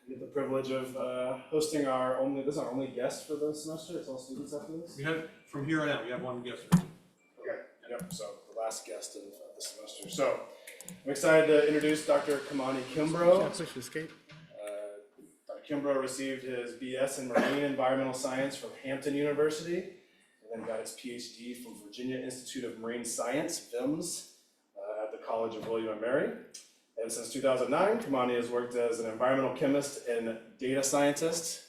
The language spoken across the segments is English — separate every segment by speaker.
Speaker 1: get the privilege of hosting this is our only guest for the semester. It's all students after this.
Speaker 2: We have, from here on out, we have one guest.
Speaker 1: Okay, yep, so the last guest of the semester. So I'm excited to introduce Dr. Kimani Kimbrough. Dr. Kimbrough received his BS in Marine Environmental Science from Hampton University, and then got his PhD from Virginia Institute of Marine Science, VIMS, at the College of William & Mary. And since 2009, Kimani has worked as an environmental chemist and data scientist,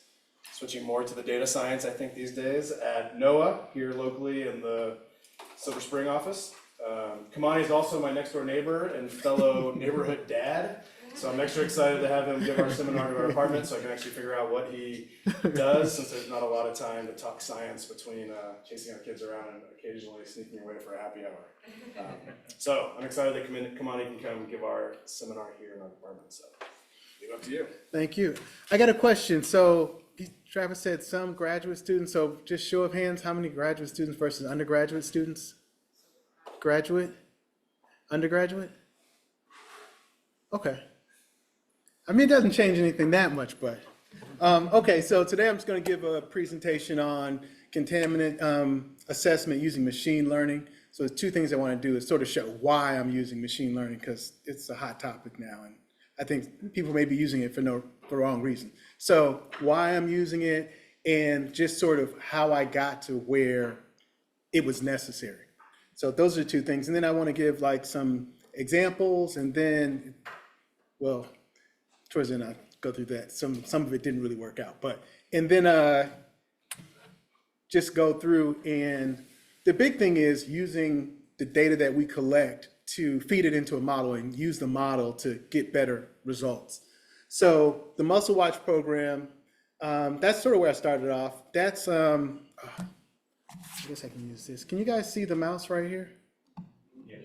Speaker 1: switching more to the data science, I think, these days, at NOAA, here locally in the Silver Spring office. Kimani is also my next door neighbor and fellow neighborhood dad, so I'm extra excited to have him give our seminar to our apartment so I can actually figure out what he does, since there's not a lot of time to talk science between chasing our kids around and occasionally sneaking away for a happy hour. So I'm excited that Kimani can come give our seminar here in our apartment, so leave it up to you.
Speaker 3: Thank you. I got a question. So Travis said some graduate students, so just show of hands, how many graduate students versus undergraduate students? Graduate? Undergraduate? Okay. I mean, it doesn't change anything that much, but, okay, so today I'm just gonna give a presentation on contaminant assessment using machine learning. So there's two things I wanna do is sort of show why I'm using machine learning, because it's a hot topic now, and I think people may be using it for the wrong reason. So why I'm using it, and just sort of how I got to where it was necessary. So those are the two things. And then I want to give like some examples, and then, well, towards the end I'll go through that. Some of it didn't really work out, but, and then just go through, and the big thing is using the data that we collect to feed it into a model and use the model to get better results. So the Muscle Watch program, that's sort of where I started off. That's, I guess I can use this. Can you guys see the mouse right here? Yeah.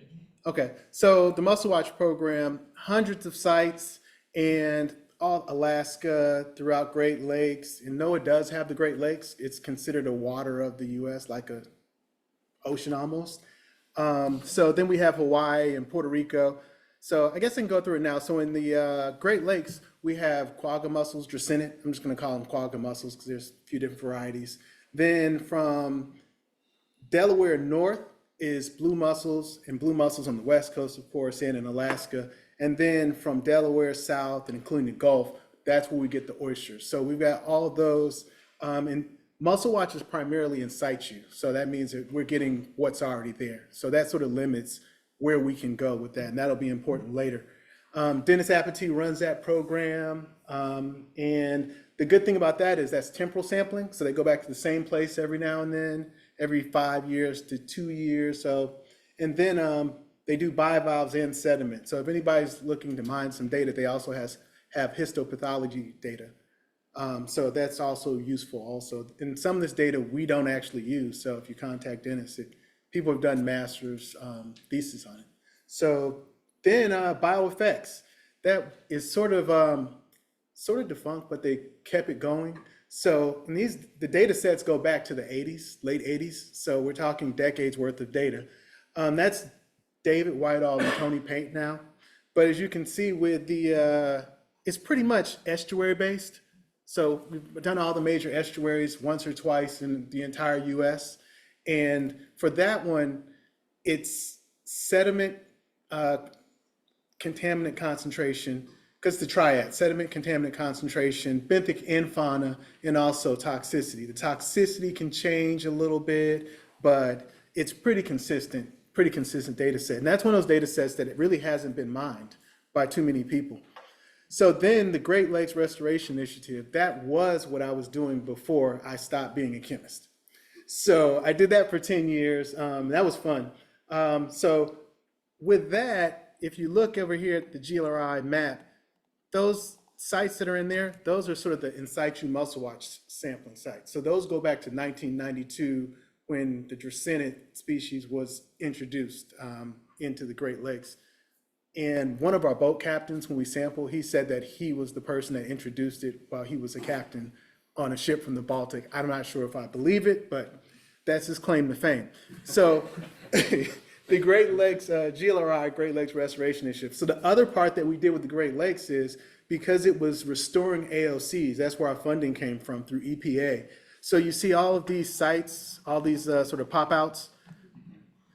Speaker 3: Okay, so the Muscle Watch program, hundreds of sites, and all Alaska, throughout Great Lakes. And NOAA does have the Great Lakes. It's considered a water of the US, like a ocean almost. So then we have Hawaii and Puerto Rico. So I guess I can go through it now. So in the Great Lakes, we have quagga mussels, dracaena. I'm just gonna call them quagga mussels because there's a few different varieties. Then from Delaware north is blue mussels, and blue mussels on the west coast, of course, and in Alaska. And then from Delaware south, and including the Gulf, that's where we get the oysters. So we've got all of those. And Muscle Watch is primarily in situ. So that means that we're getting what's already there. So that sort of limits where we can go with that. And that'll be important later. Dennis Apathy runs that program. And the good thing about that is that's temporal sampling. So they go back to the same place every now and then, every 5 years to 2 years. So, and then they do bivalves and sediment. So if anybody's looking to mine some data, they also have histopathology data. So that's also useful also. And some of this data we don't actually use. So if you contact Dennis, people have done master's thesis on it. So then bioeffects, that is sort of defunct, but they kept it going. So and the data sets go back to the 80s, late 80s. So we're talking decades worth of data. That's David Whitehall and Tony Paint now. But as you can see with the, it's pretty much estuary based. So we've done all the major estuaries once or twice in the entire US. And for that one, it's sediment, contaminant concentration, because the triad, sediment, contaminant concentration, benthic and fauna, and also toxicity. The toxicity can change a little bit, but it's pretty consistent data set. And that's one of those data sets that it really hasn't been mined by too many people. So then the Great Lakes Restoration Initiative, that was what I was doing before I stopped being a chemist. So I did that for 10 years. That was fun. So with that, if you look over here at the GLRI map, those sites that are in there, those are sort of the in situ Muscle Watch sampling sites. So those go back to 1992 when the dracaena species was introduced into the Great Lakes. And one of our boat captains, when we sampled, he said that he was the person that introduced it while he was a captain on a ship from the Baltic. I'm not sure if I believe it, but that's his claim to fame. So the Great Lakes, GLRI, Great Lakes Restoration Initiative. So the other part that we did with the Great Lakes is because it was restoring AOCs, that's where our funding came from through EPA. So you see all of these sites, all these sort of pop-outs.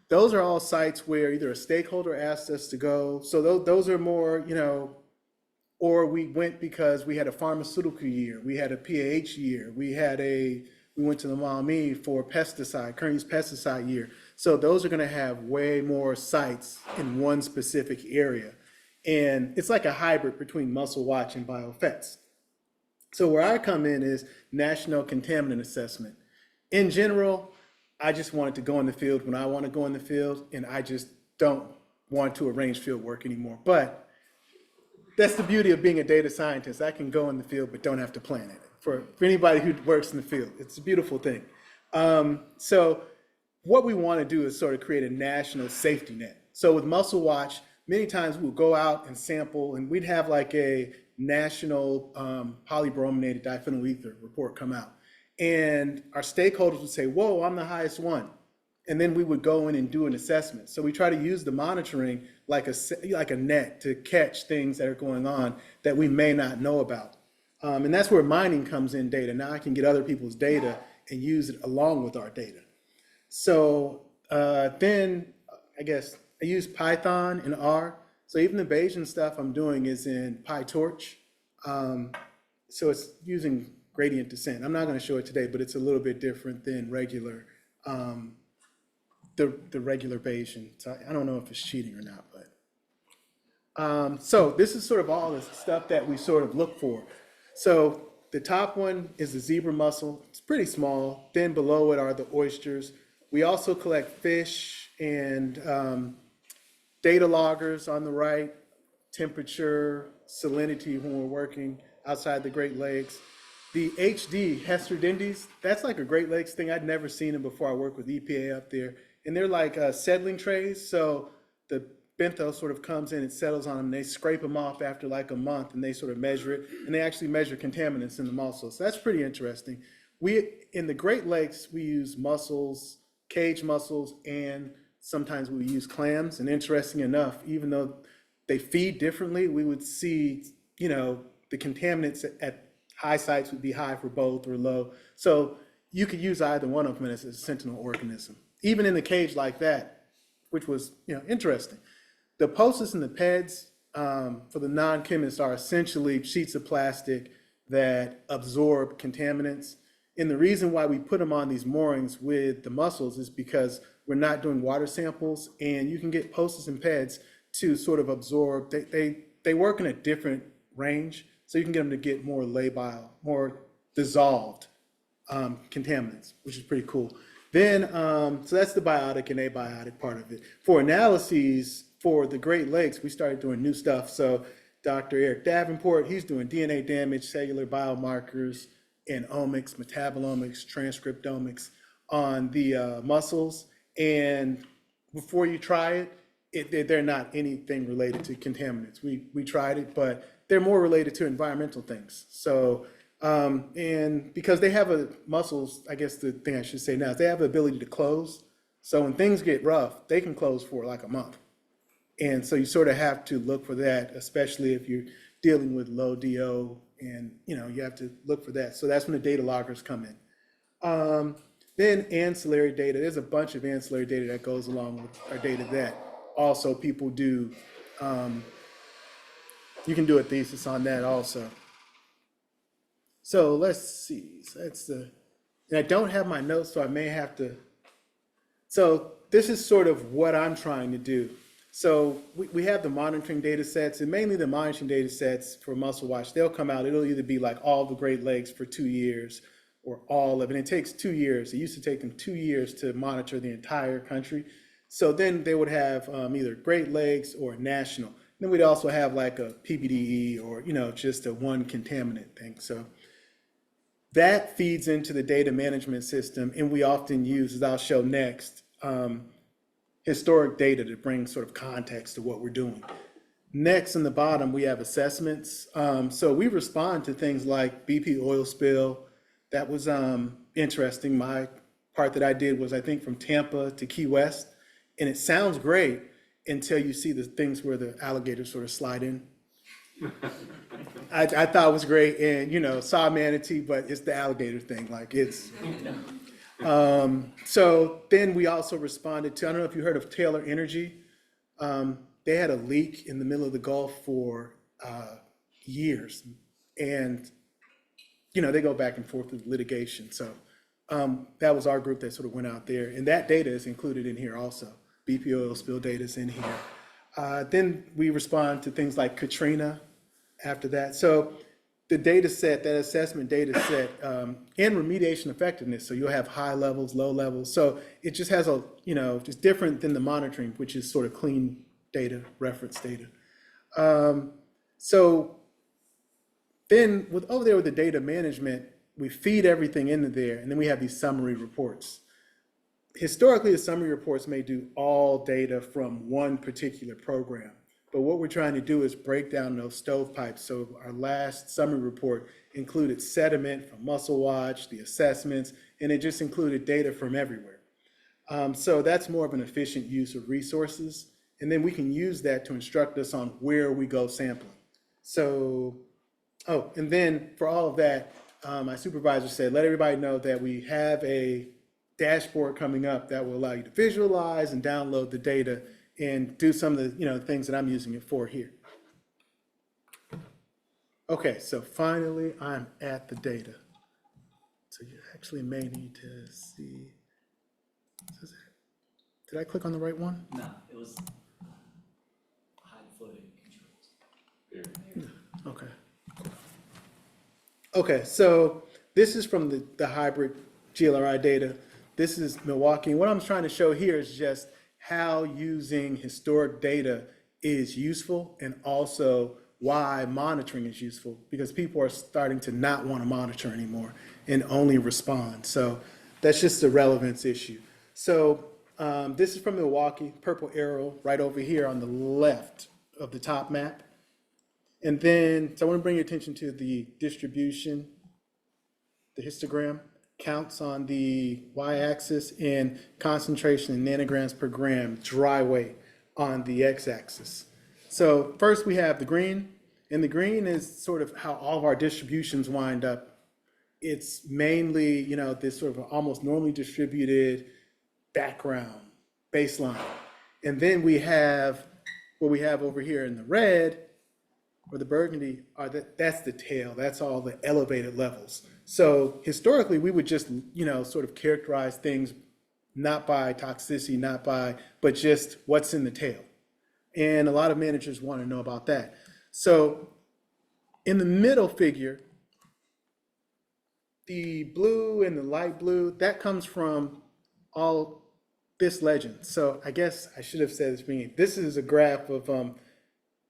Speaker 3: Those are all sites where either a stakeholder asked us to go. So those are more, or we went because we had a pharmaceutical year, we had a PAH year, we went to the Maumee for current use pesticide year. So those are gonna have way more sites in one specific area. And it's like a hybrid between Muscle Watch and BioFETs. So where I come in is national contaminant assessment. In general, I just wanted to go in the field when I want to go in the field, and I just don't want to arrange field work anymore. But that's the beauty of being a data scientist. I can go in the field, but don't have to plan it. For anybody who works in the field, it's a beautiful thing. So what we want to do is sort of create a national safety net. So with Muscle Watch, many times we'll go out and sample, and we'd have like a national polybrominated diphenyl ether report come out. And our stakeholders would say, whoa, I'm the highest one. And then we would go in and do an assessment. So we try to use the monitoring like a net to catch things that are going on that we may not know about. And that's where mining comes in data. Now I can get other people's data and use it along with our data. So then I guess I use Python and R. So even the Bayesian stuff I'm doing is in PyTorch. So it's using gradient descent. I'm not going to show it today, but it's a little bit different than regular, the regular Bayesian. So I don't know if it's cheating or not, but. So this is sort of all the stuff that we sort of look for. So the top one is the zebra mussel. It's pretty small. Then below it are the oysters. We also collect fish and data loggers on the right, temperature, salinity when we're working outside the Great Lakes. The HD, Hesterdindes, that's like a Great Lakes thing. I'd never seen them before I worked with EPA up there. And they're like settling trays. So the bentho sort of comes in and settles on them. They scrape them off after like a month and they sort of measure it. And they actually measure contaminants in them also. So that's pretty interesting. In the Great Lakes, we use mussels, cage mussels, and sometimes we use clams. And interesting enough, even though they feed differently, we would see, the contaminants at high sites would be high for both or low. So you could use either one of them as a sentinel organism, even in a cage like that, which was interesting. The POSIS and the PEDs for the non-chemists are essentially sheets of plastic that absorb contaminants. And the reason why we put them on these moorings with the mussels is because we're not doing water samples, and you can get POSIS and PEDs to sort of absorb. They work in a different range. So you can get them to get more labile, more dissolved contaminants, which is pretty cool. Then, so that's the biotic and abiotic part of it. For analyses for the Great Lakes, we started doing new stuff. So Dr. Eric Davenport, he's doing DNA damage, cellular biomarkers, and omics, metabolomics, transcriptomics on the mussels. And before you try it, they're not anything related to contaminants. We tried it, but they're more related to environmental things. So, and because they have mussels, I guess the thing I should say now is they have the ability to close. So when things get rough, they can close for like a month. And so you sort of have to look for that, especially if you're dealing with low DO, and you have to look for that. So that's when the data loggers come in. Then ancillary data, there's a bunch of ancillary data that goes along with our data that also people do. You can do a thesis on that also. So let's see, so and I don't have my notes, so I may have to. So this is sort of what I'm trying to do. So we have the monitoring data sets, and mainly the monitoring data sets for Muscle Watch, they'll come out, it'll either be like all the Great Lakes for 2 years or all of it. And it takes 2 years. It used to take them 2 years to monitor the entire country. So then they would have either Great Lakes or national. Then we'd also have like a PBDE or, just a one contaminant thing. So that feeds into the data management system. And we often use, as I'll show next, historic data to bring sort of context to what we're doing. Next, in the bottom, we have assessments. So we respond to things like BP oil spill. That was interesting. My part that I did was, I think, from Tampa to Key West. And it sounds great until you see the things where the alligators sort of slide in. I thought it was great, and saw a manatee, but it's the alligator thing. Like it's. So then we also responded to, I don't know if you heard of Taylor Energy. They had a leak in the middle of the Gulf for years, and they go back and forth with litigation. So that was our group that sort of went out there, and that data is included in here also. BP oil spill data is in here. Then we respond to things like Katrina after that. So the data set, that assessment data set, and remediation effectiveness. So you'll have high levels, low levels. So it just has it's different than the monitoring, which is sort of clean data, reference data. So then over there with the data management, we feed everything into there, and then we have these summary reports. Historically, the summary reports may do all data from one particular program. But what we're trying to do is break down those stovepipes. So our last summary report included sediment from Mussel Watch, the assessments, and it just included data from everywhere. So that's more of an efficient use of resources. And then we can use that to instruct us on where we go sampling. So, and then for all of that, my supervisor said, let everybody know that we have a dashboard coming up that will allow you to visualize and download the data and do some of the things that I'm using it for here. Okay, so finally I'm at the data. So you actually may need to see. Did I click on the right one?
Speaker 4: No, it was high flow controls.
Speaker 3: Okay. Okay, so this is from the hybrid GLRI data. This is Milwaukee. And what I'm trying to show here is just how using historic data is useful, and also why monitoring is useful, because people are starting to not want to monitor anymore and only respond. So that's just a relevance issue. So this is from Milwaukee, purple arrow right over here on the left of the top map. And then, so I want to bring your attention to the distribution, the histogram. Counts on the y-axis and concentration in nanograms per gram dry weight on the x-axis. So first we have the green, and the green is sort of how all of our distributions wind up. It's mainly, this sort of almost normally distributed background, baseline. And then we have what we have over here in the red, or the burgundy, that's the tail. That's all the elevated levels. So historically, we would just, sort of characterize things not by toxicity, but just what's in the tail. And a lot of managers want to know about that. So in the middle figure, the blue and the light blue, that comes from all this legend. So I guess I should have said this beginning. This is a graph of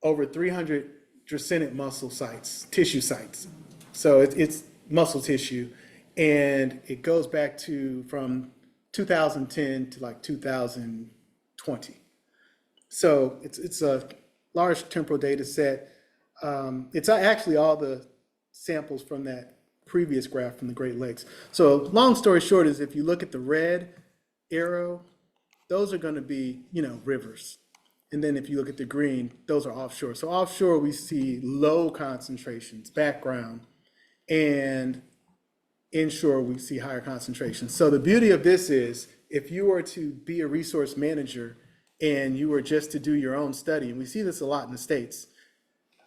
Speaker 3: over 300 dracaenic muscle sites, tissue sites. So it's muscle tissue, and it goes back to from 2010 to like 2020. So it's a large temporal data set. It's actually all the samples from that previous graph from the Great Lakes. So long story short is, if you look at the red arrow, those are going to be, rivers. And then if you look at the green, those are offshore. So offshore, we see low concentrations, background, and inshore, we see higher concentrations. So the beauty of this is, if you were to be a resource manager and you were just to do your own study, and we see this a lot in the States,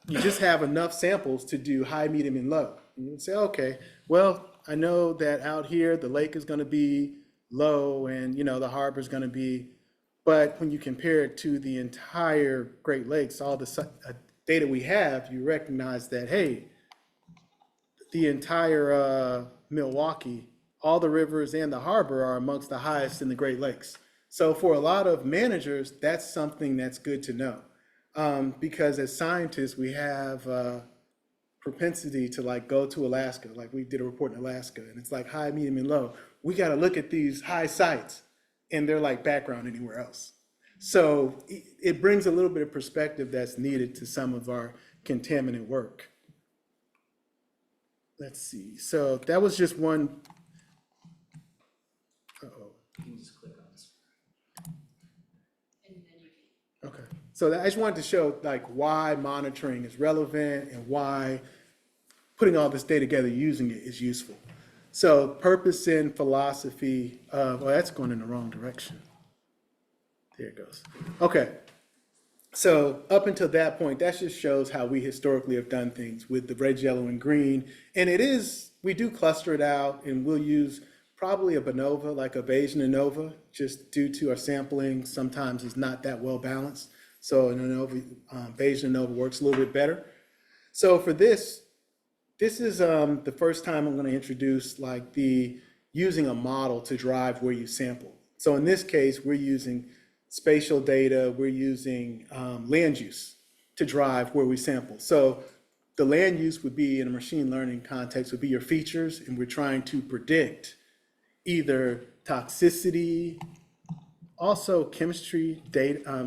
Speaker 3: you just have enough samples to do high, medium, and low. And you would say, okay, well, I know that out here, the lake is going to be low, and the harbor is going to be, but when you compare it to the entire Great Lakes, all the data we have, you recognize that, hey, the entire Milwaukee, all the rivers and the harbor are amongst the highest in the Great Lakes. So for a lot of managers, that's something that's good to know. Because as scientists, we have propensity to like go to Alaska, like we did a report in Alaska, and it's like high, medium, and low. We got to look at these high sites, and they're like background anywhere else. So it brings a little bit of perspective that's needed to some of our contaminant work. Let's see. So that was just one.
Speaker 4: You can just click on this.
Speaker 3: So I just wanted to show like why monitoring is relevant and why putting all this data together, using it is useful. So purpose and philosophy, well, that's going in the wrong direction. There it goes. Okay. So up until that point, that just shows how we historically have done things with the red, yellow, and green. And it is, we do cluster it out, and we'll use probably a ANOVA, like a Bayesian ANOVA, just due to our sampling sometimes is not that well balanced. So an ANOVA, Bayesian ANOVA works a little bit better. So for this is the first time I'm going to introduce like using a model to drive where you sample. So in this case, we're using spatial data, we're using land use to drive where we sample. So the land use would be, in a machine learning context, would be your features, and we're trying to predict either toxicity, also chemistry,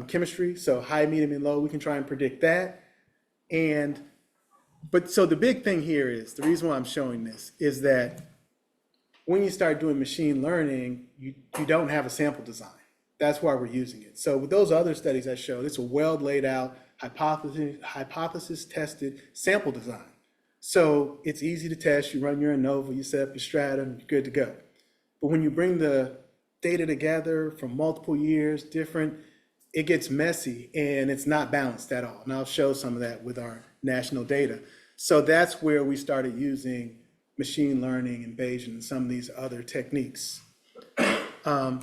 Speaker 3: chemistry, so high, medium, and low, we can try and predict that. But so the big thing here is, the reason why I'm showing this is that when you start doing machine learning, you don't have a sample design. That's why we're using it. So with those other studies I showed, it's a well laid out, hypothesis tested sample design. So it's easy to test. You run your ANOVA, you set up your stratum, you're good to go. But when you bring the data together from multiple years, different, it gets messy and it's not balanced at all. And I'll show some of that with our national data. So that's where we started using machine learning and Bayesian and some of these other techniques.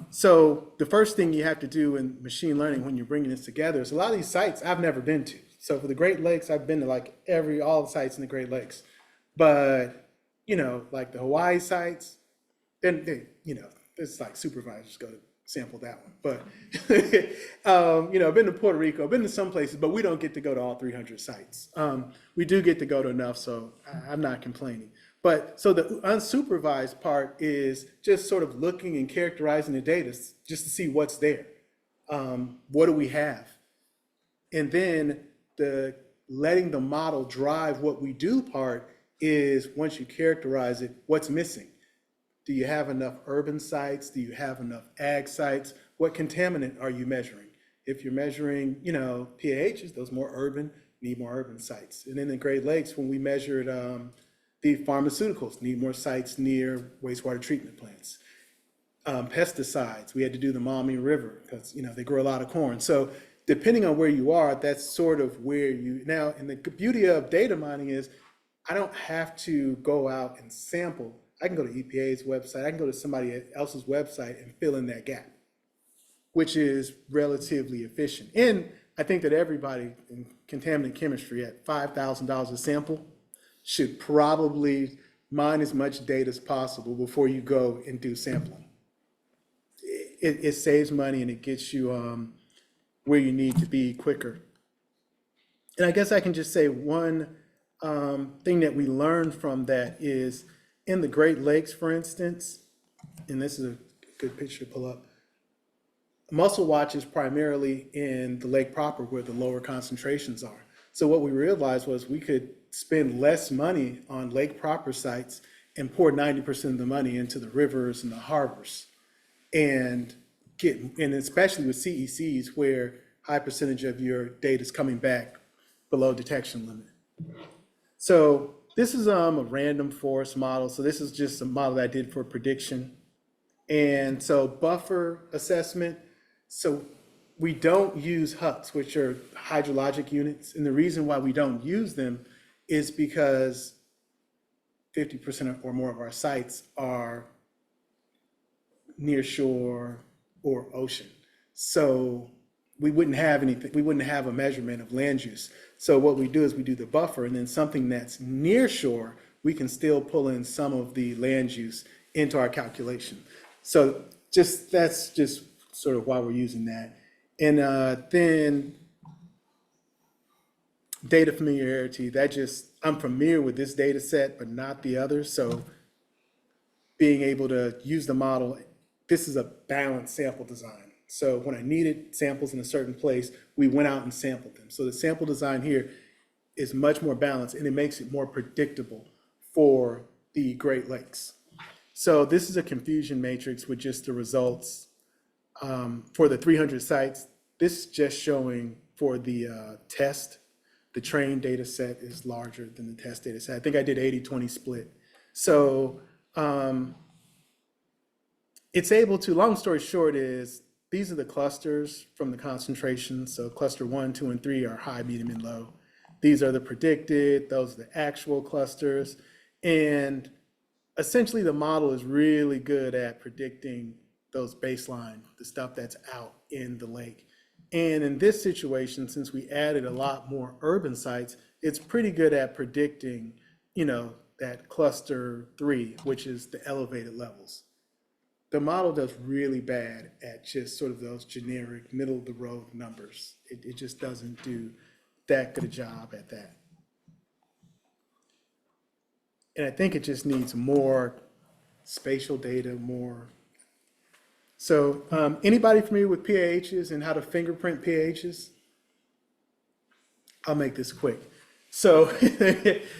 Speaker 3: So the first thing you have to do in machine learning when you're bringing this together is a lot of these sites I've never been to. So for the Great Lakes, I've been to like all the sites in the Great Lakes. But, you know, like the Hawaii sites, then they, you know, it's like supervisors go to sample that one. But, you know, I've been to Puerto Rico, I've been to some places, but we don't get to go to all 300 sites. We do get to go to enough, so I'm not complaining. But so the unsupervised part is just sort of looking and characterizing the data just to see what's there. What do we have? And then the letting the model drive what we do part is, once you characterize it, what's missing? Do you have enough urban sites? Do you have enough ag sites? What contaminant are you measuring? If you're measuring, you know, PAHs, those more urban, need more urban sites. And in the Great Lakes, when we measured the pharmaceuticals, need more sites near wastewater treatment plants. Pesticides, we had to do the Maumee River because, you know, they grow a lot of corn. So depending on where you are, that's sort of where you, now, and the beauty of data mining is I don't have to go out and sample. I can go to EPA's website, I can go to somebody else's website and fill in that gap, which is relatively efficient. And I think that everybody in contaminant chemistry at $5,000 a sample should probably mine as much data as possible before you go and do sampling. It saves money and it gets you where you need to be quicker. And I guess I can just say one thing that we learned from that is in the Great Lakes, for instance, and this is a good picture to pull up, mussel watch is primarily in the lake proper where the lower concentrations are. So what we realized was we could spend less money on lake proper sites and pour 90% of the money into the rivers and the harbors, and especially with CECs where high percentage of your data is coming back below detection limit. So this is a random forest model. So this is just a model that I did for prediction. And so buffer assessment. So we don't use HUCs, which are hydrologic units. And the reason why we don't use them is because 50% or more of our sites are near shore or ocean. So we wouldn't have anything, we wouldn't have a measurement of land use. So what we do is we do the buffer, and then something that's near shore, we can still pull in some of the land use into our calculation. So that's just sort of why we're using that. And then data familiarity, I'm familiar with this data set, but not the others. So being able to use the model, this is a balanced sample design. So when I needed samples in a certain place, we went out and sampled them. So the sample design here is much more balanced, and it makes it more predictable for the Great Lakes. So this is a confusion matrix with just the results for the 300 sites. This is just showing for the test. The trained data set is larger than the test data set. I think I did 80-20 split. So it's able to, long story short is, these are the clusters from the concentration. So cluster 1, 2, and 3 are high, medium, and low. These are the predicted, those are the actual clusters. And essentially the model is really good at predicting those baseline, the stuff that's out in the lake. And in this situation, since we added a lot more urban sites, it's pretty good at predicting, that cluster 3, which is the elevated levels. The model does really bad at just sort of those generic middle of the road numbers. It just doesn't do that good a job at that. And I think it just needs more spatial data, more. So anybody familiar with PAHs and how to fingerprint PAHs? I'll make this quick. So,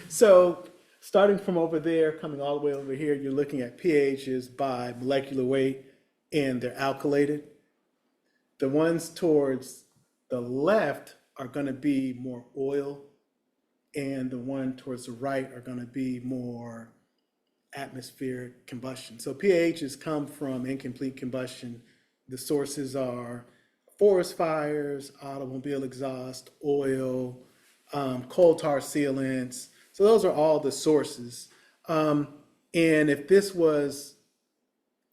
Speaker 3: so starting from over there, coming all the way over here, you're looking at PAHs by molecular weight, and they're alkylated. The ones towards the left are going to be more oil, and the one towards the right are going to be more atmospheric combustion. So PAHs come from incomplete combustion. The sources are forest fires, automobile exhaust, oil, coal tar sealants. So those are all the sources. And if this was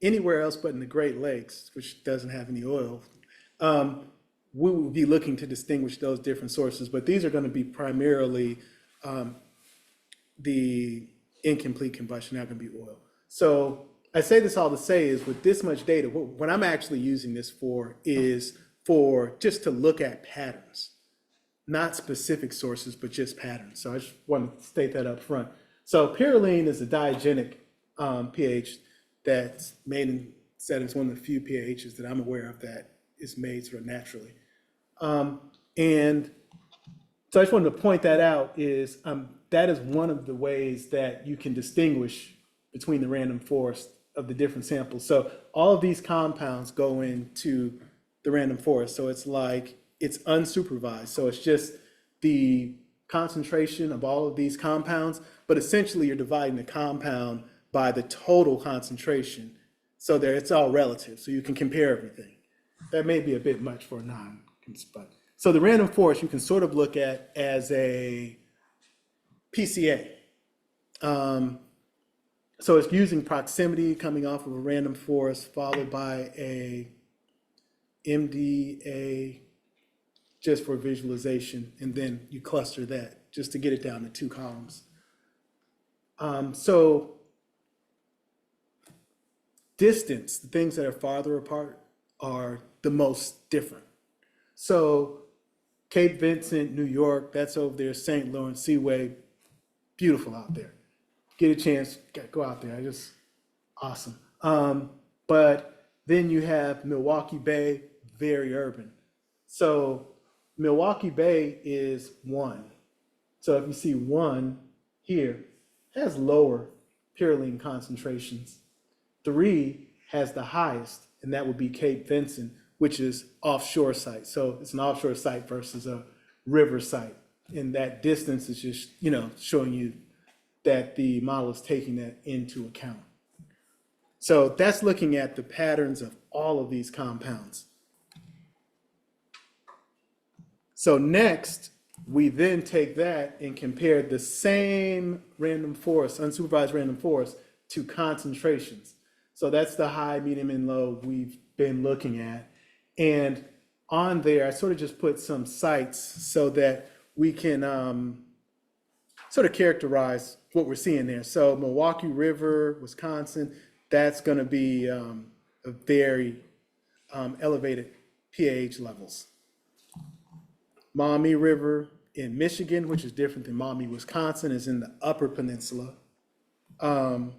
Speaker 3: anywhere else but in the Great Lakes, which doesn't have any oil, we would be looking to distinguish those different sources. But these are going to be primarily the incomplete combustion, not going to be oil. So I say this all to say is, with this much data, what I'm actually using this for is for just to look at patterns. Not specific sources, but just patterns. So I just want to state that up front. So pyrroline is a diagenic pH that's made in settings, one of the few pHs that I'm aware of that is made sort of naturally. And so I just wanted to point that out is that is one of the ways that you can distinguish between the random forest of the different samples. So all of these compounds go into the random forest. So it's like, it's unsupervised. So it's just the concentration of all of these compounds, but essentially you're dividing the compound by the total concentration. So there, it's all relative. So you can compare everything. That may be a bit much for a but so the random forest you can sort of look at as a PCA. So it's using proximity coming off of a random forest followed by a MDA just for visualization, and then you cluster that just to get it down to 2 columns. So distance, the things that are farther apart are the most different. So Cape Vincent, New York, that's over there, St. Lawrence Seaway, beautiful out there. Get a chance, go out there, just awesome. But then you have Milwaukee Bay, very urban. So Milwaukee Bay is 1. So if you see 1 here, has lower pyrroline concentrations. 3 has the highest, and that would be Cape Vincent, which is offshore site. So it's an offshore site versus a river site. And that distance is just, showing you that the model is taking that into account. So that's looking at the patterns of all of these compounds. So next, we then take that and compare the same random forest, unsupervised random forest, to concentrations. So that's the high, medium, and low we've been looking at. And on there, I sort of just put some sites so that we can sort of characterize what we're seeing there. So Milwaukee River, Wisconsin, that's going to be a very elevated pH levels. Maumee River in Michigan, which is different than Maumee, Wisconsin, is in the Upper Peninsula. And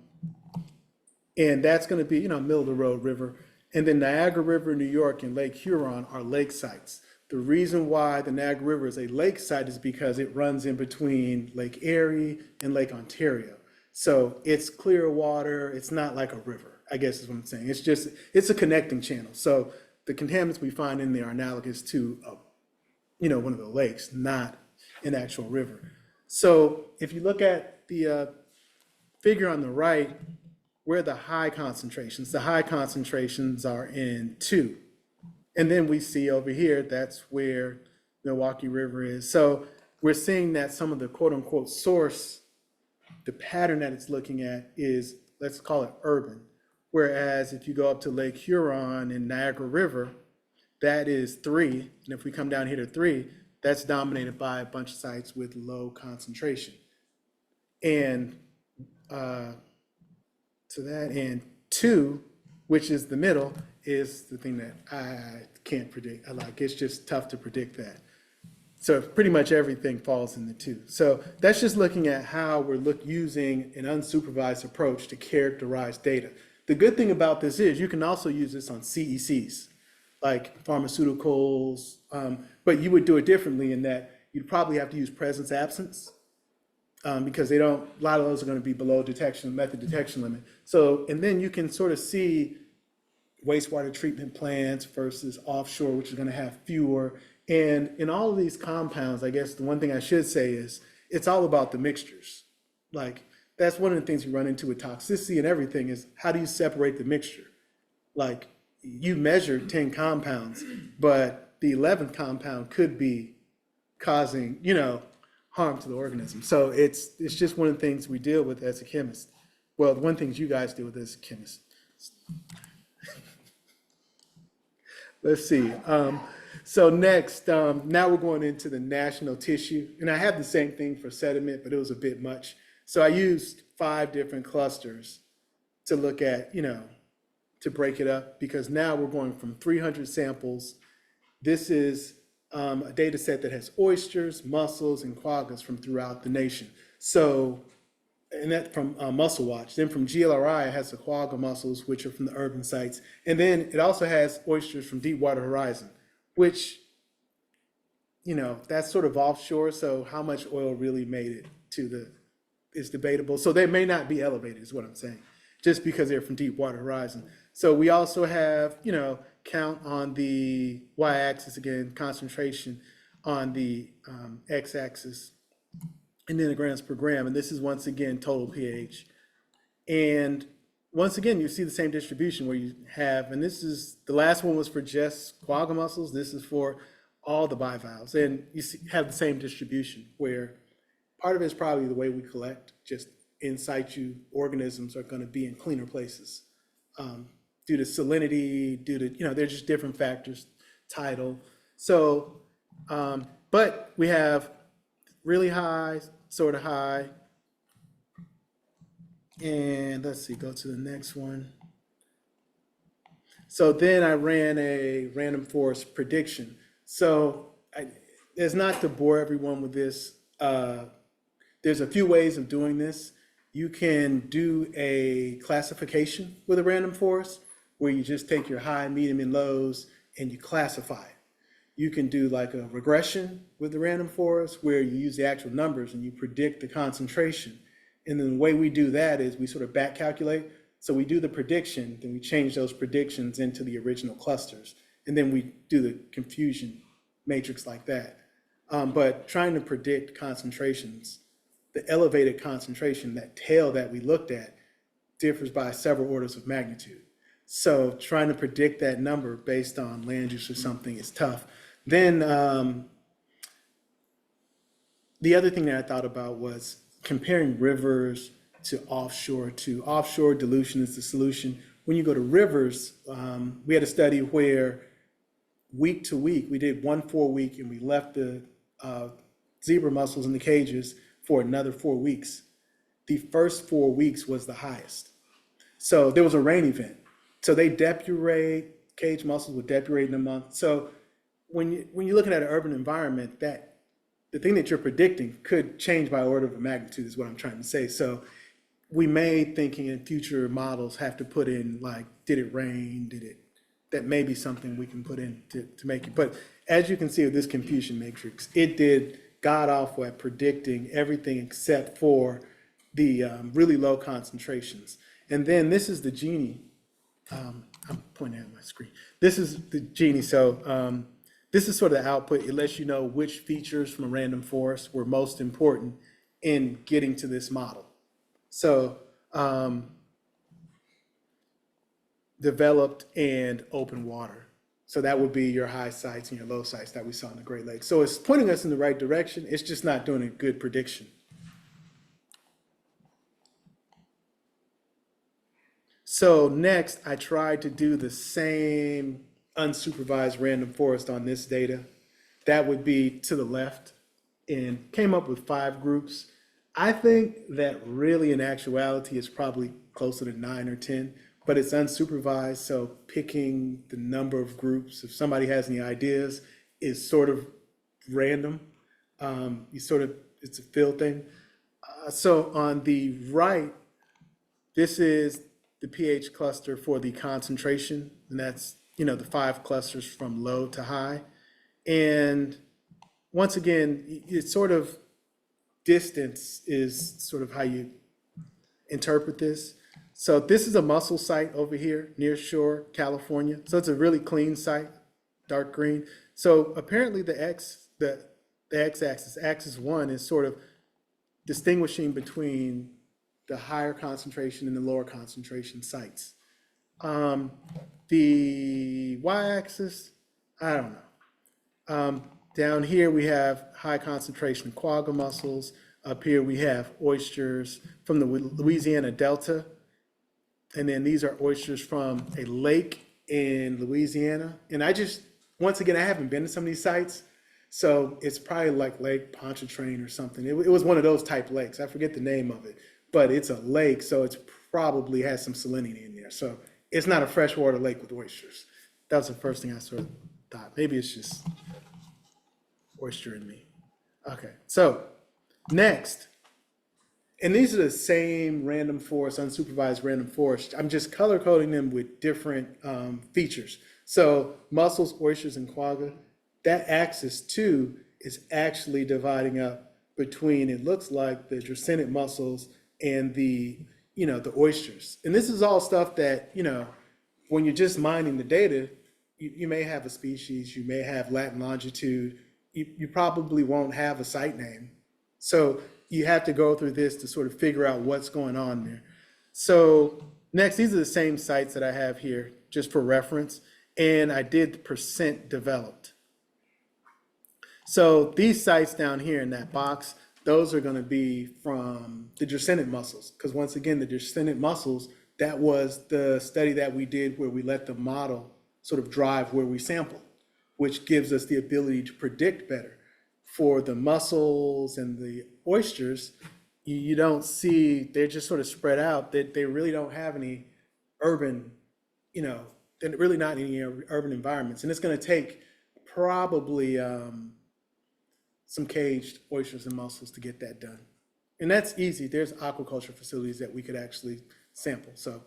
Speaker 3: that's going to be, middle of the road river. And then Niagara River, New York, and Lake Huron are lake sites. The reason why the Niagara River is a lake site is because it runs in between Lake Erie and Lake Ontario. So it's clear water. It's not like a river, I guess is what I'm saying. It's a connecting channel. So the contaminants we find in there are analogous to one of the lakes, not an actual river. So if you look at the figure on the right, where the high concentrations are in 2. And then we see over here, that's where Milwaukee River is. So we're seeing that some of the quote unquote source, the pattern that it's looking at is, let's call it urban. Whereas if you go up to Lake Huron and Niagara River, that is 3. And if we come down here to 3, that's dominated by a bunch of sites with low concentration. And to that end, 2, which is the middle, is the thing that I can't predict. It's just tough to predict that. So pretty much everything falls in the 2. So that's just looking at how we're using an unsupervised approach to characterize data. The good thing about this is you can also use this on CECs, like pharmaceuticals, but you would do it differently in that you'd probably have to use presence absence because a lot of those are going to be below method detection limit. So, and then you can sort of see wastewater treatment plants versus offshore, which is going to have fewer. And in all of these compounds, I guess the one thing I should say is it's all about the mixtures. Like that's one of the things you run into with toxicity and everything is how do you separate the mixture? Like you measured 10 compounds, but the 11th compound could be causing, harm to the organism. So it's just one of the things we deal with as a chemist. Well, the one things you guys deal with as a chemist. Let's see. So next, now we're going into the national tissue. And I have the same thing for sediment, but it was a bit much. So I used 5 different clusters to look at, to break it up, because now we're going from 300 samples. This is a data set that has oysters, mussels, and quaggas from throughout the nation. So, and that from Mussel Watch. Then from GLRI, it has the quagga mussels, which are from the urban sites. And then it also has oysters from Deepwater Horizon, which, that's sort of offshore. So how much oil really made it to is debatable. So they may not be elevated is what I'm saying, just because they're from Deepwater Horizon. So we also have, count on the y-axis again, concentration on the x-axis, and then the grams per gram. And this is once again total pH. And once again, you see the same distribution where you have, and this is, the last one was for just quagga mussels. This is for all the bivalves. And you have the same distribution where part of it is probably the way we collect, just in situ organisms are going to be in cleaner places due to salinity, due to, they're just different factors, tidal. So, but we have really high, sort of high, and let's see, go to the next one. So then I ran a random forest prediction. So it's not to bore everyone with this. There's a few ways of doing this. You can do a classification with a random forest where you just take your high, medium, and lows and you classify it. You can do like a regression with the random forest where you use the actual numbers and you predict the concentration. And then the way we do that is we sort of back calculate. So we do the prediction, then we change those predictions into the original clusters. And then we do the confusion matrix like that. But trying to predict concentrations, the elevated concentration, that tail that we looked at, differs by several orders of magnitude. So trying to predict that number based on land use or something is tough. Then the other thing that I thought about was comparing rivers to offshore. Offshore, dilution is the solution. When you go to rivers, we had a study where week to week, we did 1 4-week and we left the zebra mussels in the cages for another 4 weeks. The first 4 weeks was the highest. So there was a rain event. So they depurate, cage mussels would depurate in a month. So when you're looking at an urban environment, that the thing that you're predicting could change by order of magnitude is what I'm trying to say. So we may, thinking in future models, have to put in like, did it rain? That may be something we can put in to make it. But as you can see with this confusion matrix, it did god awful at predicting everything except for the really low concentrations. And then this is the Gini. I'm pointing at my screen. This is the Gini. So this is sort of the output. It lets you know which features from a random forest were most important in getting to this model. So developed and open water. So that would be your high sites and your low sites that we saw in the Great Lakes. So it's pointing us in the right direction. It's just not doing a good prediction. So next, I tried to do the same unsupervised random forest on this data. That would be to the left, and came up with 5 groups. I think that really in actuality it's probably closer to 9 or 10, but it's unsupervised, so picking the number of groups, if somebody has any ideas, is sort of random. It's a field thing. So on the right, this is the pH cluster for the concentration, and that's, the 5 clusters from low to high. And once again, it's sort of distance is sort of how you interpret this. So this is a mussel site over here near shore, California. So it's a really clean site, dark green. So apparently the x-axis, axis 1 is sort of distinguishing between the higher concentration and the lower concentration sites. The y-axis, I don't know. Down here we have high concentration quagga mussels. Up here we have oysters from the Louisiana Delta. And then these are oysters from a lake in Louisiana. And once again, I haven't been to some of these sites. So it's probably like Lake Pontchartrain or something. It was one of those type lakes. I forget the name of it, but it's a lake. So it's probably has some salinity in there. So it's not a freshwater lake with oysters. That was the first thing I sort of thought. Maybe it's just oyster in me. Okay, so next, and these are the same random forest, unsupervised random forest. I'm just color coding them with different features. So mussels, oysters, and quagga, that axis 2 is actually dividing up between, it looks like, the dracaenic mussels and the oysters. And this is all stuff that, when you're just mining the data, you may have a species, you may have lat and longitude, you probably won't have a site name. So you have to go through this to sort of figure out what's going on there. So next, these are the same sites that I have here, just for reference, and I did % developed. So these sites down here in that box, those are going to be from the dracaenic mussels, because once again, the dracaenic mussels, that was the study that we did where we let the model sort of drive where we sample, which gives us the ability to predict better. For the mussels and the oysters, you don't see, they're just sort of spread out, that they really don't have any urban, they're really not in any urban environments. And it's going to take probably some caged oysters and mussels to get that done. And that's easy. There's aquaculture facilities that we could actually sample. So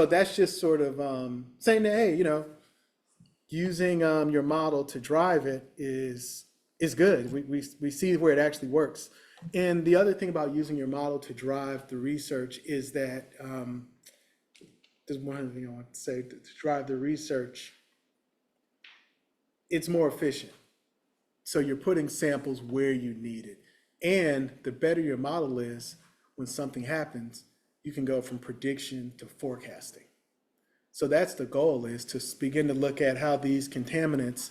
Speaker 3: that's just sort of saying that, hey, using your model to drive it is good. We see where it actually works. And the other thing about using your model to drive the research is that, there's one other thing I want to say, to drive the research, it's more efficient. So you're putting samples where you need it. And the better your model is, when something happens, you can go from prediction to forecasting. So that's the goal, is to begin to look at how these contaminants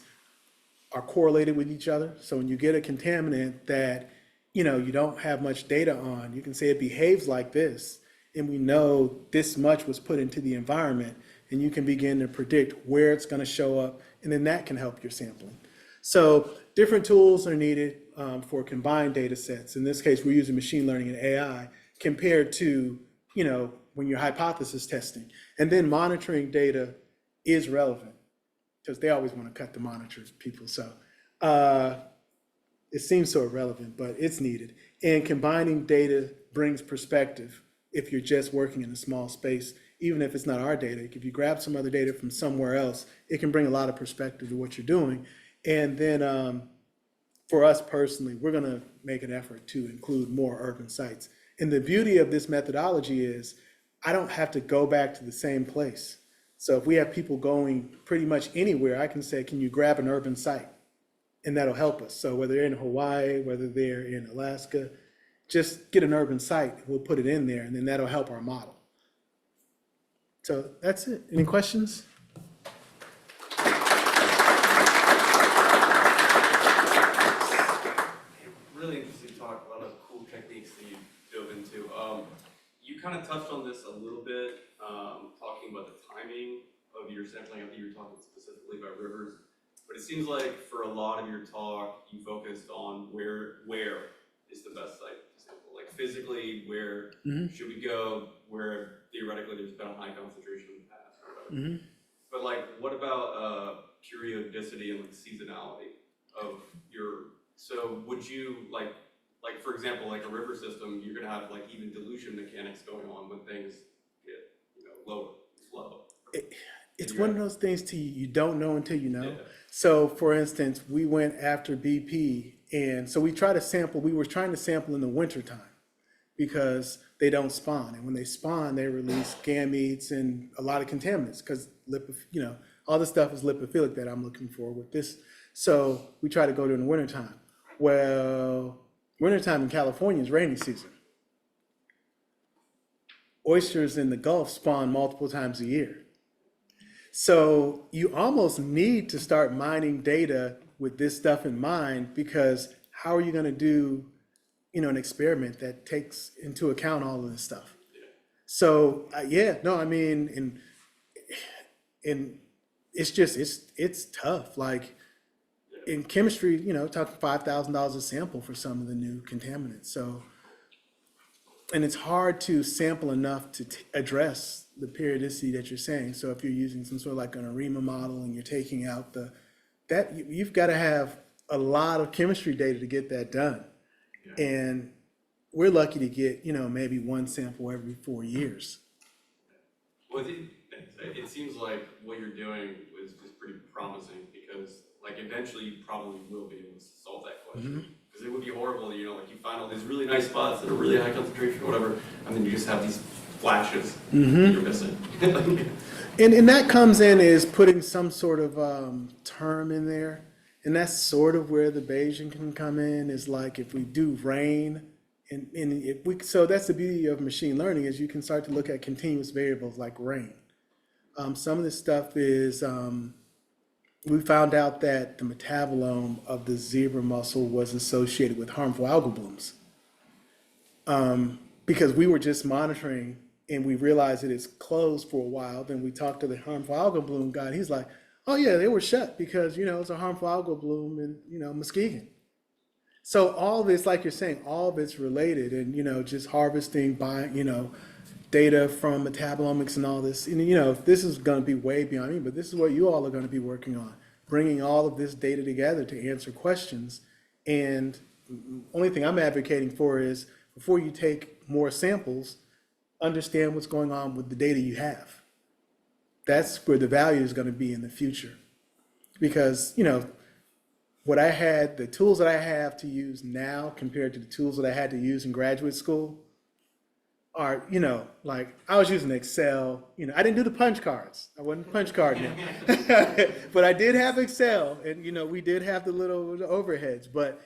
Speaker 3: are correlated with each other. So when you get a contaminant that you don't have much data on, you can say it behaves like this, and we know this much was put into the environment, and you can begin to predict where it's going to show up, and then that can help your sampling. So different tools are needed for combined data sets. In this case, we're using machine learning and AI compared to when you're hypothesis testing. And then monitoring data is relevant, because they always want to cut the monitors, people. So it seems so irrelevant, but it's needed. And combining data brings perspective if you're just working in a small space, even if it's not our data. If you grab some other data from somewhere else, it can bring a lot of perspective to what you're doing. And then for us personally, we're going to make an effort to include more urban sites. And the beauty of this methodology is I don't have to go back to the same place. So if we have people going pretty much anywhere, I can say, can you grab an urban site? And that'll help us. So whether they're in Hawaii, whether they're in Alaska, just get an urban site, we'll put it in there, and then that'll help our model. So that's it. Any questions?
Speaker 5: Really interesting talk, a lot of cool techniques that you dove into. You kind of touched on this a little bit, talking about the timing of your sampling. I think you were talking specifically about rivers, but it seems like for a lot of your talk, you focused on where is the best site to sample. Like physically, where should we go, where theoretically there's been a high concentration in the past or whatever. But like, what about periodicity and like seasonality of your, so would you like for example, like a river system, you're gonna have like even dilution mechanics going on when things get, lower, slow.
Speaker 3: It's one of those things you don't know until you know. Yeah. So for instance, we went after BP, and so we were trying to sample in the wintertime because they don't spawn. And when they spawn, they release gametes and a lot of contaminants because, all the stuff is lipophilic that I'm looking for with this. So we try to go during the wintertime. Well, wintertime in California is rainy season. Oysters in the Gulf spawn multiple times a year. So you almost need to start mining data with this stuff in mind, because how are you going to do, an experiment that takes into account all of this stuff? So and it's tough. Like in chemistry, talking $5,000 a sample for some of the new contaminants. So, and it's hard to sample enough to address the periodicity that you're saying. So if you're using some sort of like an ARIMA model and you're taking out you've got to have a lot of chemistry data to get that done. Yeah. And we're lucky to get, maybe one sample every 4 years.
Speaker 5: Well, it seems like what you're doing is just pretty promising, because like eventually you probably will be able to solve that question. Because it would be horrible, like you find all these really nice spots that are really high concentration or whatever, and then you just have these flashes that you're missing.
Speaker 3: And that comes in is putting some sort of term in there. And that's sort of where the Bayesian can come in, is like if we do rain, so that's the beauty of machine learning, is you can start to look at continuous variables like rain. Some of this stuff is, we found out that the metabolome of the zebra mussel was associated with harmful algal blooms. Because we were just monitoring and we realized that it's closed for a while. Then we talked to the harmful algal bloom guy, and he's like, oh yeah, they were shut because, it's a harmful algal bloom in, Muskegon. So all of it's, like you're saying, all of it's related, and, just harvesting data from metabolomics and all this. And, this is going to be way beyond me, but this is what you all are going to be working on, bringing all of this data together to answer questions. And the only thing I'm advocating for is, before you take more samples, understand what's going on with the data you have. That's where the value is going to be in the future. Because, the tools that I have to use now compared to the tools that I had to use in graduate school are, like I was using Excel, I didn't do the punch cards. I wasn't punch carding it. But I did have Excel, and, we did have the little overheads. But,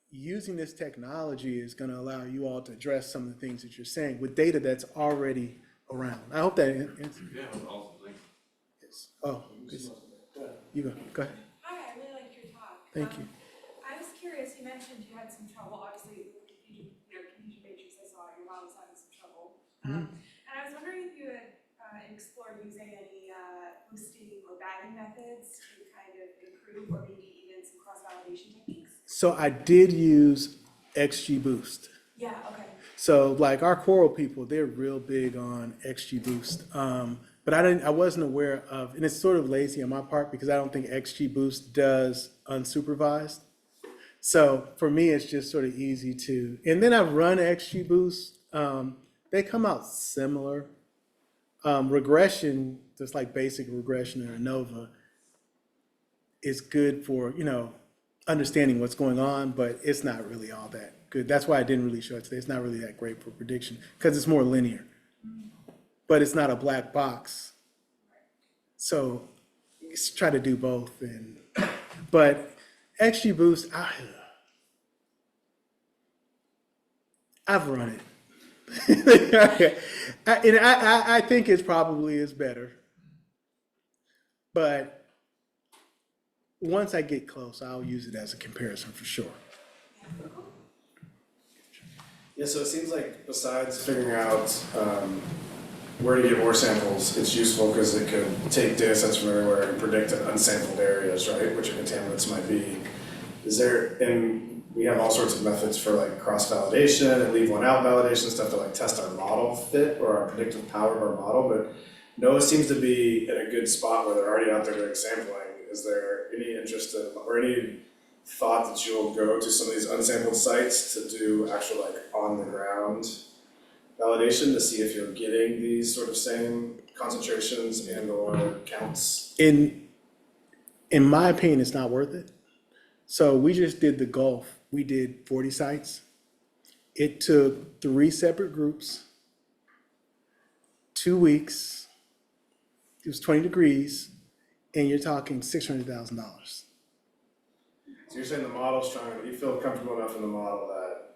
Speaker 3: using this technology is going to allow you all to address some of the things that you're saying with data that's already around. I hope that answers.
Speaker 5: Yeah, that was awesome. Thanks.
Speaker 3: Yes. Oh, you go ahead.
Speaker 6: Hi, I really liked your talk.
Speaker 3: Thank you.
Speaker 6: I was curious, you mentioned you had some trouble, obviously, with confusion matrix, I saw your mom was having some trouble. And I was wondering if you had explored using any boosting or bagging methods to kind of improve, or maybe even some cross-validation techniques.
Speaker 3: So I did use XGBoost.
Speaker 6: Yeah, okay.
Speaker 3: So like our Coral people, they're real big on XGBoost. But I wasn't aware of, and it's sort of lazy on my part because I don't think XGBoost does unsupervised. So for me, it's just sort of easy to, and then I've run XGBoost. They come out similar. Regression, just like basic regression or ANOVA, is good for, understanding what's going on, but it's not really all that good. That's why I didn't really show it today. It's not really that great for prediction because it's more linear. but it's not a black box. So let's try to do both. But XGBoost, I've run it. I think it probably is better. But once I get close, I'll use it as a comparison for sure.
Speaker 1: Yeah, so it seems like besides figuring out where to get more samples, it's useful because it could take data sets from everywhere and predict unsampled areas, right, which your contaminants might be. And we have all sorts of methods for like cross-validation and leave one out validation stuff to like test our model fit or our predictive power of our model, but NOAA seems to be in a good spot where they're already out there doing sampling. Is there any interest in, or any thought that you'll go to some of these unsampled sites to do actual like on the ground validation to see if you're getting these sort of same concentrations and or counts?
Speaker 3: In my opinion, it's not worth it. So we just did the Gulf. We did 40 sites. It took 3 separate groups, 2 weeks. It was 20 degrees, and you're talking $600,000.
Speaker 1: So you're saying the model's strong, you feel comfortable enough in the model that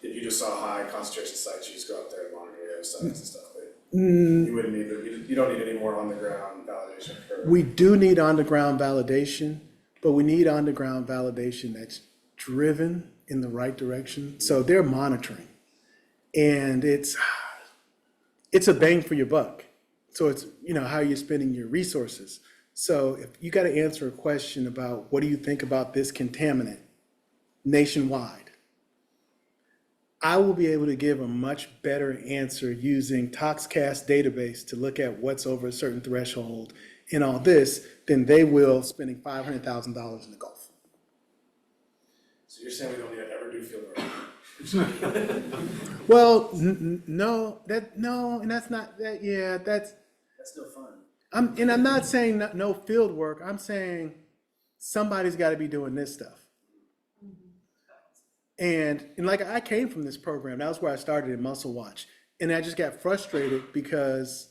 Speaker 1: if you just saw high concentration sites, you just go out there and monitor those sites and stuff. You wouldn't need, you don't need any more on the ground validation.
Speaker 3: We do need on the ground validation, but we need on the ground validation that's driven in the right direction. So they're monitoring, and it's a bang for your buck. So it's, how you're spending your resources. So if you got to answer a question about what do you think about this contaminant nationwide, I will be able to give a much better answer using ToxCast database to look at what's over a certain threshold and all this than they will spending $500,000 in the Gulf.
Speaker 1: So you're saying we don't need to ever do field work?
Speaker 3: Well, no, and that's not that. Yeah, that's
Speaker 1: no fun.
Speaker 3: I'm not saying no field work. I'm saying somebody's got to be doing this stuff. And like I came from this program. That was where I started in Muscle Watch, and I just got frustrated because,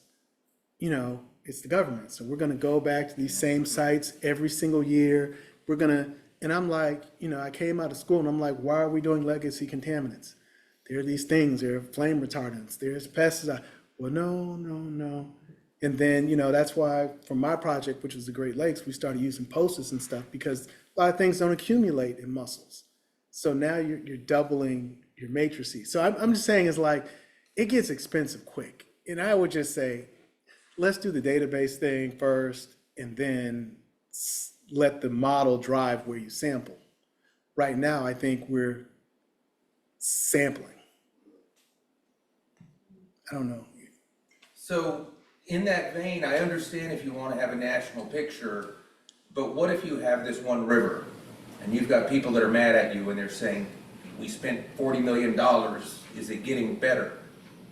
Speaker 3: it's the government. So we're going to go back to these same sites every single year. And I'm like, I came out of school and I'm like, why are we doing legacy contaminants? There are these things. There are flame retardants. There's pesticides. Well, no. And then, that's why for my project, which was the Great Lakes, we started using POSIS and stuff because a lot of things don't accumulate in mussels. So now you're doubling your matrices. So I'm just saying it's like, it gets expensive quick. And I would just say, let's do the database thing first and then let the model drive where you sample. Right now, I think we're sampling. I don't know.
Speaker 7: So in that vein, I understand if you want to have a national picture, but what if you have this one river and you've got people that are mad at you and they're saying, we spent $40 million, is it getting better?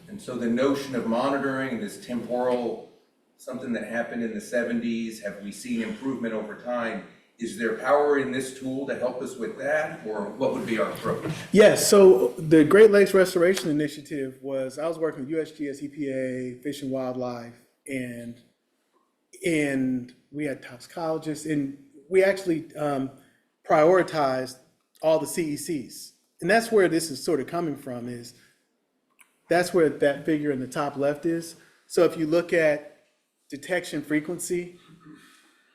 Speaker 7: And so the notion of monitoring this temporal, something that happened in the 70s, have we seen improvement over time? Is there power in this tool to help us with that, or what would be our approach?
Speaker 3: Yes, so the Great Lakes Restoration Initiative was, I was working with USGS, EPA, Fish and Wildlife, and we had toxicologists, and we actually prioritized all the CECs. And that's where this is sort of coming from, is that's where that figure in the top left is. So if you look at detection frequency,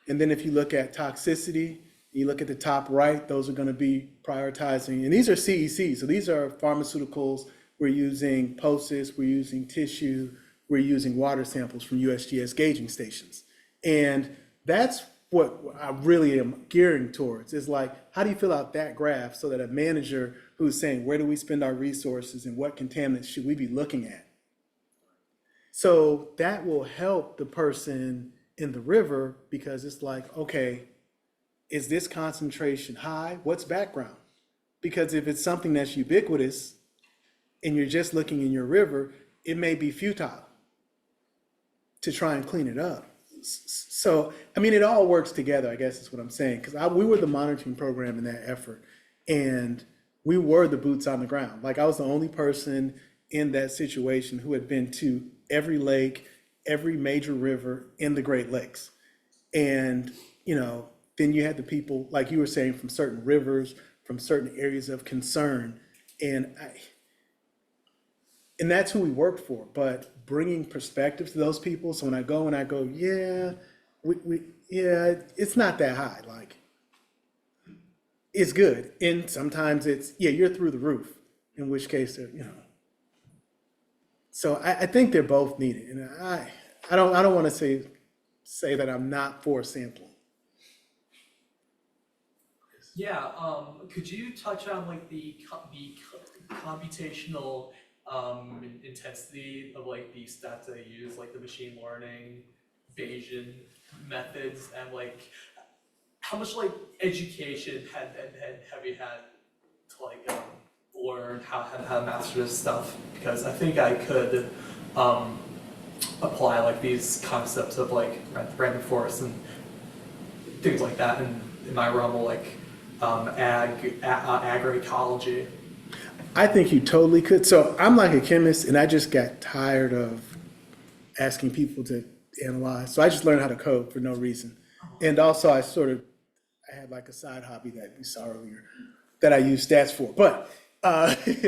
Speaker 3: and then if you look at toxicity, you look at the top right, those are going to be prioritizing. And these are CECs. So these are pharmaceuticals. We're using POSIS, we're using tissue, we're using water samples from USGS gauging stations. And that's what I really am gearing towards, is like, how do you fill out that graph so that a manager who's saying, where do we spend our resources and what contaminants should we be looking at? So that will help the person in the river, because it's like, okay, is this concentration high? What's background? Because if it's something that's ubiquitous and you're just looking in your river, it may be futile to try and clean it up. So, I mean, it all works together, I guess is what I'm saying, because we were the monitoring program in that effort, and we were the boots on the ground. Like, I was the only person in that situation who had been to every lake, every major river in the Great Lakes. And, you know, then you had the people, like you were saying, from certain rivers, from certain areas of concern. And that's who we worked for, but bringing perspective to those people. So when I go, yeah, yeah, it's not that high. Like, it's good. And sometimes it's, yeah, you're through the roof, in which case, you know. So I think they're both needed. And I don't want to say that I'm not for sampling.
Speaker 4: Yeah, could you touch on like the computational intensity of like the stats that I use, like the machine learning, Bayesian methods, and like how much like education have you had to like learn how to master this stuff? Because I think I could apply like these concepts of like random forest and things like that in my realm of like agroecology.
Speaker 3: I think you totally could. So I'm like a chemist, and I just got tired of asking people to analyze. So I just learned how to code for no reason. And also I had like a side hobby that you saw earlier that I use stats for. But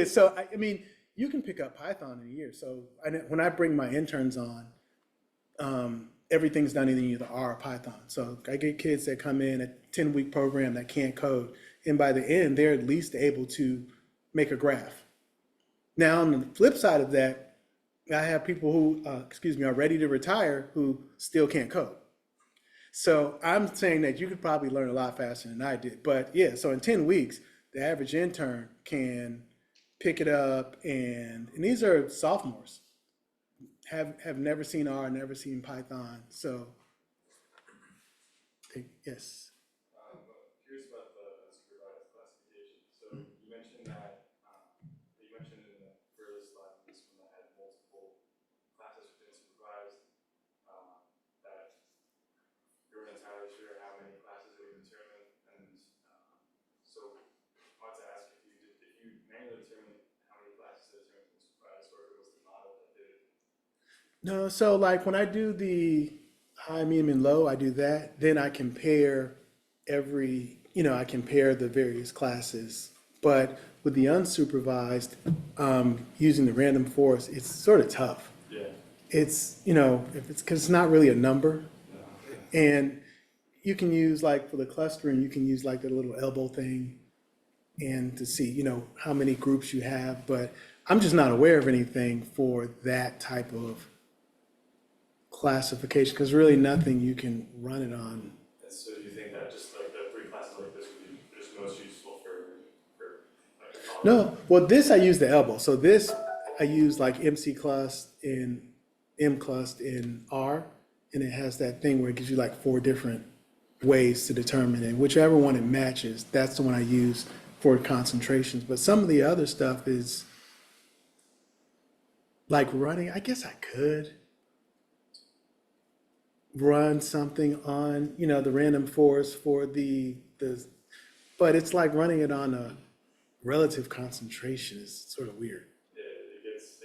Speaker 3: so I mean, you can pick up Python in a year. So when I bring my interns on, everything's done in either R or Python. So I get kids that come in a 10-week program that can't code, and by the end, they're at least able to make a graph. Now, on the flip side of that, I have people who, are ready to retire who still can't code. So I'm saying that you could probably learn a lot faster than I did. But yeah, so in 10 weeks, the average intern can pick it up, and these are sophomores. Have never seen R, never seen Python, so yes.
Speaker 1: Curious about the supervised classification. So you mentioned that in the early slide, this one that had multiple classes within supervised, that you weren't entirely sure how many classes it would determine, and so I wanted to ask if you manually determine how many classes it determines in supervised, or if it was the model that did it.
Speaker 3: No, so like when I do the high, medium, and low, I do that. Then I compare I compare the various classes. But with the unsupervised, using the random forest, it's sort of tough.
Speaker 1: Yeah.
Speaker 3: It's, because it's not really a number. No. And you can use like for the clustering, you can use like the little elbow thing and to see, how many groups you have. But I'm just not aware of anything for that type of classification, because really nothing you can run it on.
Speaker 1: And so do you think that just like the three classes like this would be just most useful for like
Speaker 3: No, well, this I use the elbow. So this I use like MC clust in M clust in R, and it has that thing where it gives you like 4 different ways to determine it. Whichever one it matches, that's the one I use for concentrations. But some of the other stuff is like running. I guess I could run something on, the random forest for the, but it's like running it on a relative concentration is sort of weird.
Speaker 1: Yeah, it gets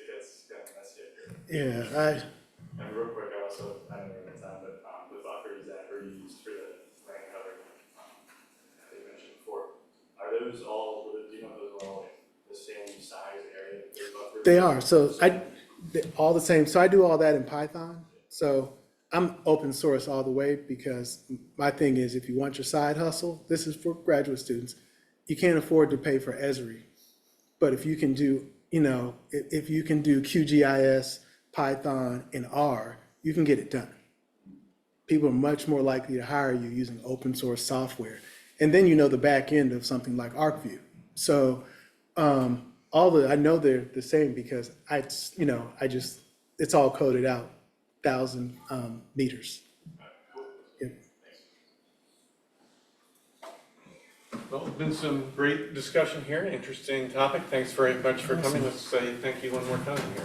Speaker 1: kind of messy up here.
Speaker 3: Yeah,
Speaker 1: And real quick, I don't know the time, but the buffers that were used for the land cover that you mentioned before, are those all? Do you know if those are all like the same size area? Those buffers?
Speaker 3: they are. So they're all the same. So I do all that in Python. So I'm open source all the way, because my thing is, if you want your side hustle, this is for graduate students, you can't afford to pay for Esri. But if you can do, if you can do QGIS, Python, and R, you can get it done. People are much more likely to hire you using open source software. And then the back end of something like ArcView. So I know they're the same because it's all coded out. 1,000 meters. Yeah.
Speaker 2: Well, it's been some great discussion here, interesting topic. Thanks very much for coming. Let's say thank you one more time here.